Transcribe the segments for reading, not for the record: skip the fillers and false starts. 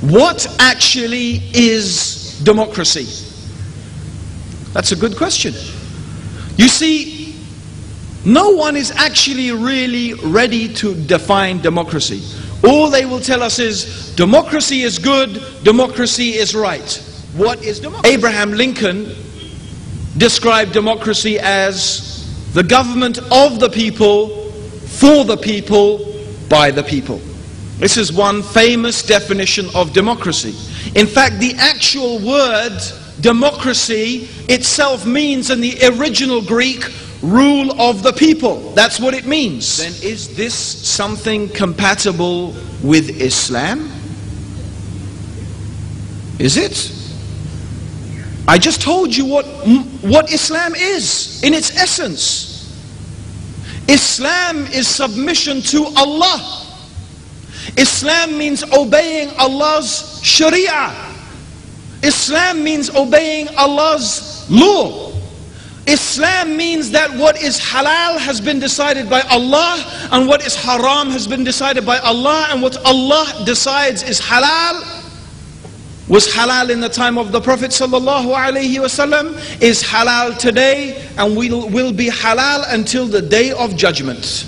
What actually is democracy? That's a good question. You see, no one is actually really ready to define democracy. All they will tell us is, democracy is good, democracy is right. What is democracy? Abraham Lincoln described democracy as the government of the people, for the people, by the people. This is one famous definition of democracy. In fact, the actual word democracy itself means in the original Greek, rule of the people. That's what it means. Then is this something compatible with Islam? Is it? I just told you what Islam is in its essence. Islam is submission to Allah. Islam means obeying Allah's Sharia. Islam means obeying Allah's law. Islam means that what is halal has been decided by Allah, and what is haram has been decided by Allah, and what Allah decides is halal, was halal in the time of the Prophet sallallahu alaihi wasallam, is halal today, and will be halal until the day of judgment.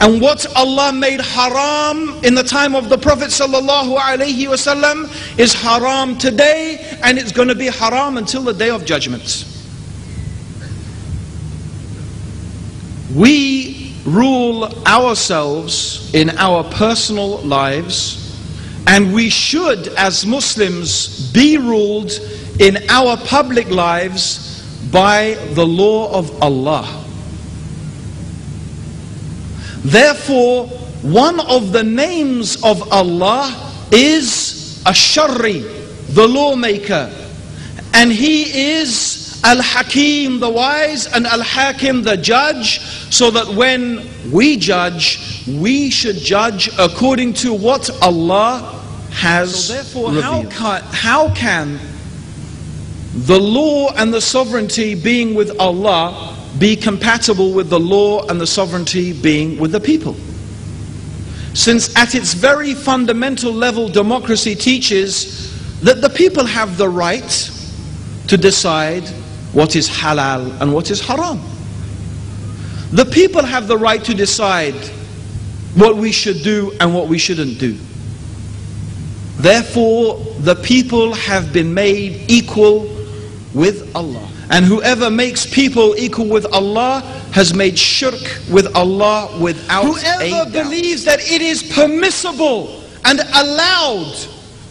And what Allah made haram in the time of the Prophet sallallahu alaihi wasallam is haram today, and it's going to be haram until the day of judgment. We rule ourselves in our personal lives, and we should, as Muslims, be ruled in our public lives by the law of Allah. Therefore, one of the names of Allah is Ash-Shari, the lawmaker, and He is Al-Hakim, the wise, and Al-Hakim, the judge, so that when we judge, we should judge according to what Allah has revealed. How can the law and the sovereignty being with Allah be compatible with the law and the sovereignty being with the people? Since at its very fundamental level, democracy teaches that the people have the right to decide what is halal and what is haram. The people have the right to decide what we should do and what we shouldn't do. Therefore, the people have been made equal with Allah. And whoever makes people equal with Allah has made shirk with Allah without a doubt. Whoever believes that it is permissible and allowed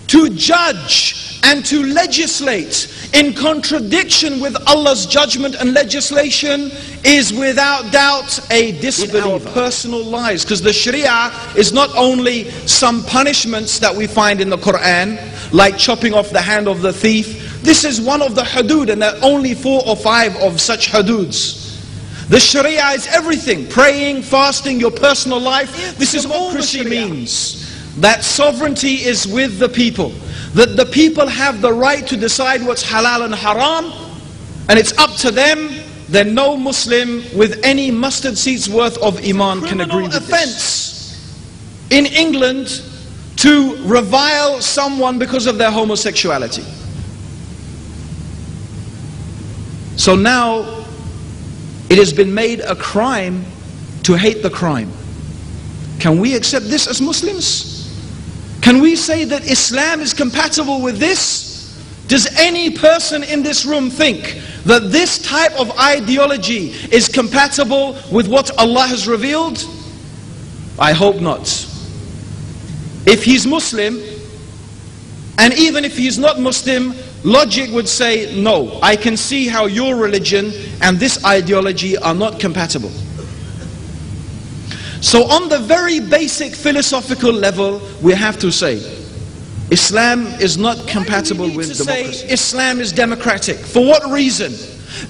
to judge and to legislate in contradiction with Allah's judgment and legislation is without doubt a disbeliever. In our personal lives, because the Sharia is not only some punishments that we find in the Quran, like chopping off the hand of the thief. This is one of the hudud, and there are only 4 or 5 of such hududs. The Sharia is everything: praying, fasting, your personal life. This is all the Sharia means. That sovereignty is with the people, that the people have the right to decide what's halal and haram, and it's up to them. Then no Muslim with any mustard seed's worth of iman can agree with this. Offense in England to revile someone because of their homosexuality. So now it has been made a crime to hate the crime. Can we accept this as Muslims? Can we say that Islam is compatible with this? Does any person in this room think that this type of ideology is compatible with what Allah has revealed? I hope not. If he's Muslim, and even if he's not Muslim, logic would say, no, I can see how your religion and this ideology are not compatible. So on the very basic philosophical level, we have to say, Islam is not compatible with democracy. Islam is democratic. For what reason?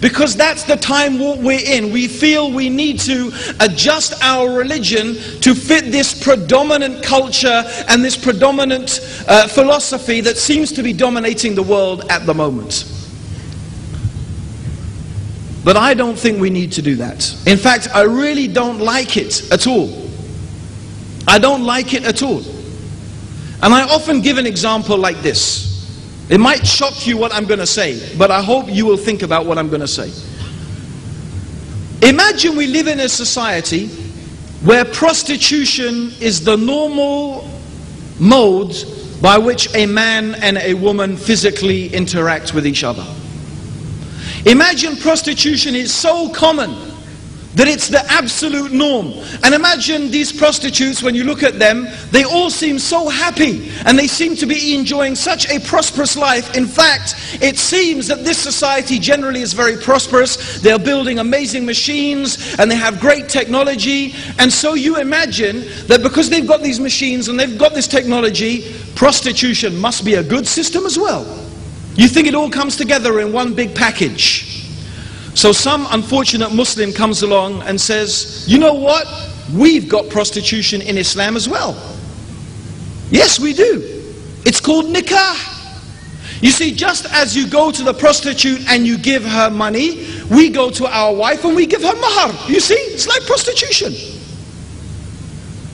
Because that's the time we're in. We feel we need to adjust our religion to fit this predominant culture and this predominant philosophy that seems to be dominating the world at the moment. But I don't think we need to do that. In fact, I really don't like it at all. I don't like it at all. And I often give an example like this. It might shock you what I'm going to say, but I hope you will think about what I'm going to say. Imagine we live in a society where prostitution is the normal mode by which a man and a woman physically interact with each other. Imagine prostitution is so common that it's the absolute norm. And imagine these prostitutes, when you look at them, they all seem so happy and they seem to be enjoying such a prosperous life. In fact, it seems that this society generally is very prosperous. They're building amazing machines and they have great technology. And so you imagine that because they've got these machines and they've got this technology, prostitution must be a good system as well. You think it all comes together in one big package. So some unfortunate Muslim comes along and says, you know what? We've got prostitution in Islam as well. Yes, we do. It's called nikah. You see, just as you go to the prostitute and you give her money, we go to our wife and we give her mahar. You see, it's like prostitution.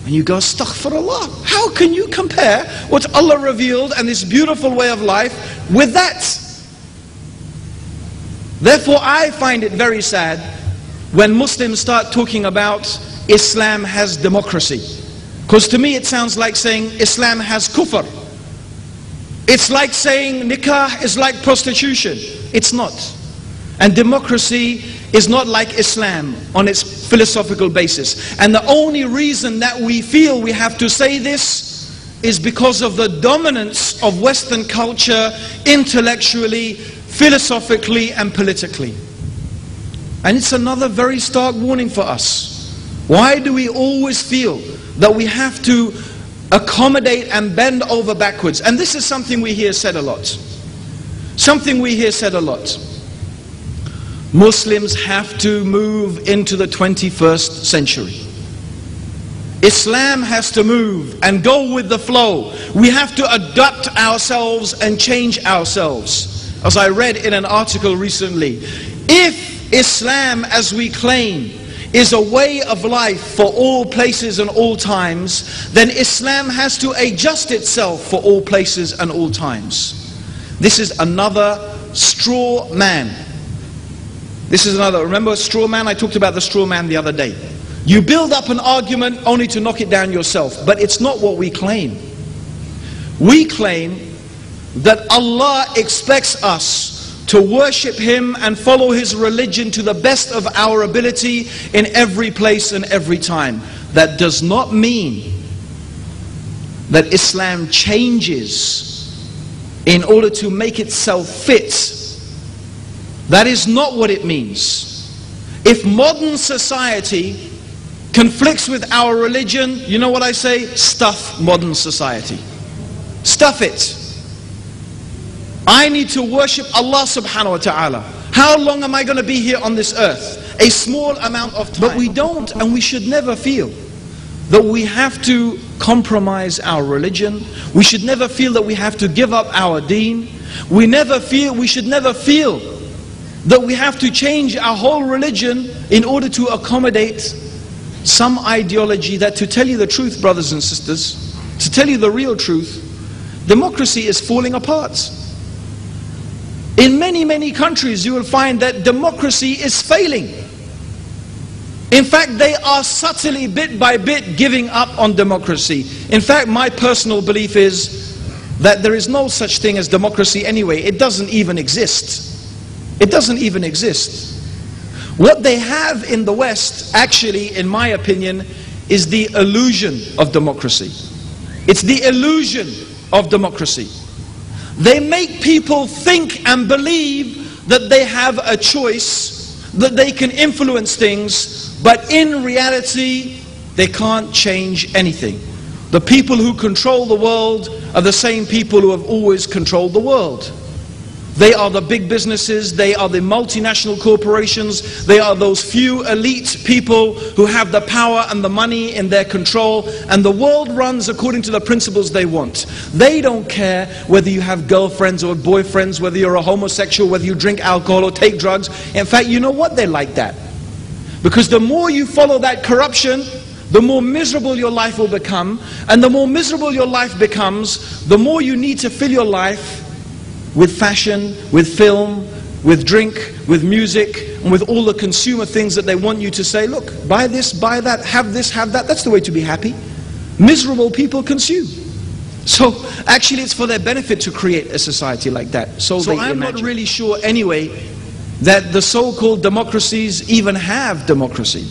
And you go, astaghfirullah. How can you compare what Allah revealed and this beautiful way of life with that? Therefore, I find it very sad when Muslims start talking about Islam has democracy. Because to me it sounds like saying Islam has kufr. It's like saying nikah is like prostitution. It's not. And democracy is not like Islam on its philosophical basis. And the only reason that we feel we have to say this is because of the dominance of Western culture intellectually, philosophically and politically. And it's another very stark warning for us. Why do we always feel that we have to accommodate and bend over backwards? And this is something we hear said a lot. Something we hear said a lot. Muslims have to move into the 21st century. Islam has to move and go with the flow. We have to adapt ourselves and change ourselves. As I read in an article recently, if Islam, as we claim, is a way of life for all places and all times, then Islam has to adjust itself for all places and all times. This is another straw man. This is another, remember straw man? I talked about the straw man the other day. You build up an argument only to knock it down yourself, but it's not what we claim. We claim that Allah expects us to worship Him and follow His religion to the best of our ability in every place and every time. That does not mean that Islam changes in order to make itself fit. That is not what it means. If modern society conflicts with our religion, you know what I say? Stuff modern society. Stuff it. I need to worship Allah subhanahu wa ta'ala. How long am I going to be here on this earth? A small amount of time. But we don't, and we should never feel that we have to compromise our religion. We should never feel that we have to give up our deen. We should never feel that we have to change our whole religion in order to accommodate some ideology that, to tell you the truth, brothers and sisters, to tell you the real truth, democracy is falling apart. In many, many countries you will find that democracy is failing. In fact, they are subtly, bit by bit, giving up on democracy. In fact, my personal belief is that there is no such thing as democracy anyway. It doesn't even exist. It doesn't even exist. What they have in the West, actually, in my opinion, is the illusion of democracy. It's the illusion of democracy. They make people think and believe that they have a choice, that they can influence things, but in reality, they can't change anything. The people who control the world are the same people who have always controlled the world. They are the big businesses, they are the multinational corporations, they are those few elite people who have the power and the money in their control, and the world runs according to the principles they want. They don't care whether you have girlfriends or boyfriends, whether you're a homosexual, whether you drink alcohol or take drugs. In fact, you know what? They like that. Because the more you follow that corruption, the more miserable your life will become. And the more miserable your life becomes, the more you need to fill your life with fashion, with film, with drink, with music, and with all the consumer things that they want you to say, look, buy this, buy that, have this, have that. That's the way to be happy. Miserable people consume. So actually it's for their benefit to create a society like that. So I'm not really sure anyway that the so-called democracies even have democracy.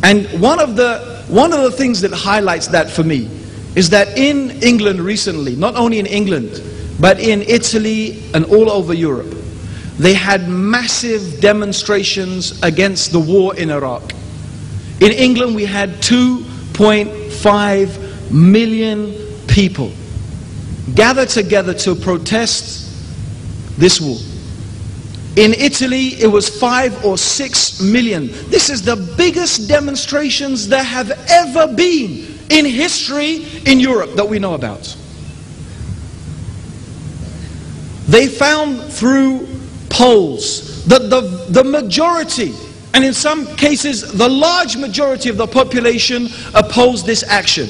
And one of the things that highlights that for me is that in England recently, not only in England, but in Italy and all over Europe, they had massive demonstrations against the war in Iraq. In England we had 2.5 million people gather together to protest this war. In Italy it was 5 or 6 million. This is the biggest demonstrations there have ever been in history in Europe that we know about. They found through polls that the majority, and in some cases the large majority of the population, opposed this action.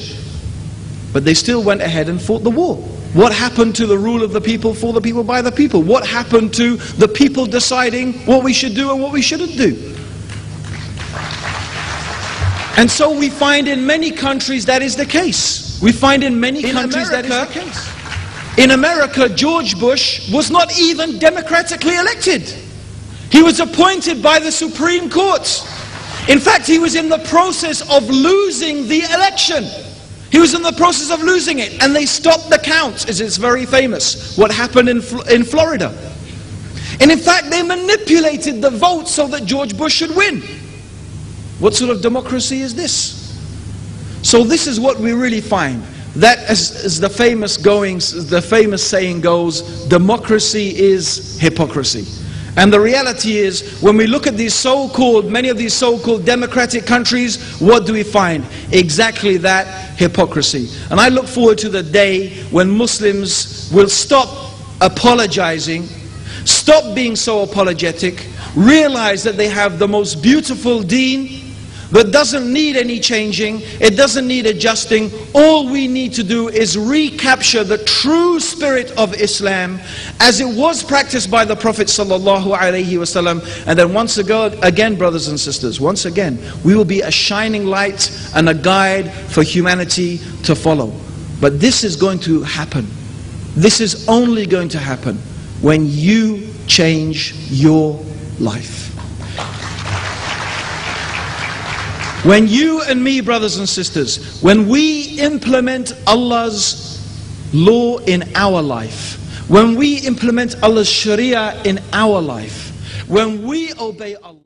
But they still went ahead and fought the war. What happened to the rule of the people, for the people, by the people? What happened to the people deciding what we should do and what we shouldn't do? And so we find in many countries that is the case. We find in many countries that is the case. In America, George Bush was not even democratically elected. He was appointed by the Supreme Court. In fact, he was in the process of losing the election. He was in the process of losing it, and they stopped the count, as it's very famous, what happened in Florida. And in fact, they manipulated the vote so that George Bush should win. What sort of democracy is this? So this is what we really find. That, as the famous saying goes, democracy is hypocrisy. And the reality is, when we look at these many of these so-called democratic countries, what do we find? Exactly that, hypocrisy. And I look forward to the day when Muslims will stop apologizing, stop being so apologetic, realize that they have the most beautiful deen that doesn't need any changing, it doesn't need adjusting. All we need to do is recapture the true spirit of Islam as it was practiced by the Prophet ﷺ. And then once again, brothers and sisters, once again, we will be a shining light and a guide for humanity to follow. But this is going to happen. This is only going to happen when you change your life. When you and me, brothers and sisters, when we implement Allah's law in our life, when we implement Allah's Sharia in our life, when we obey Allah.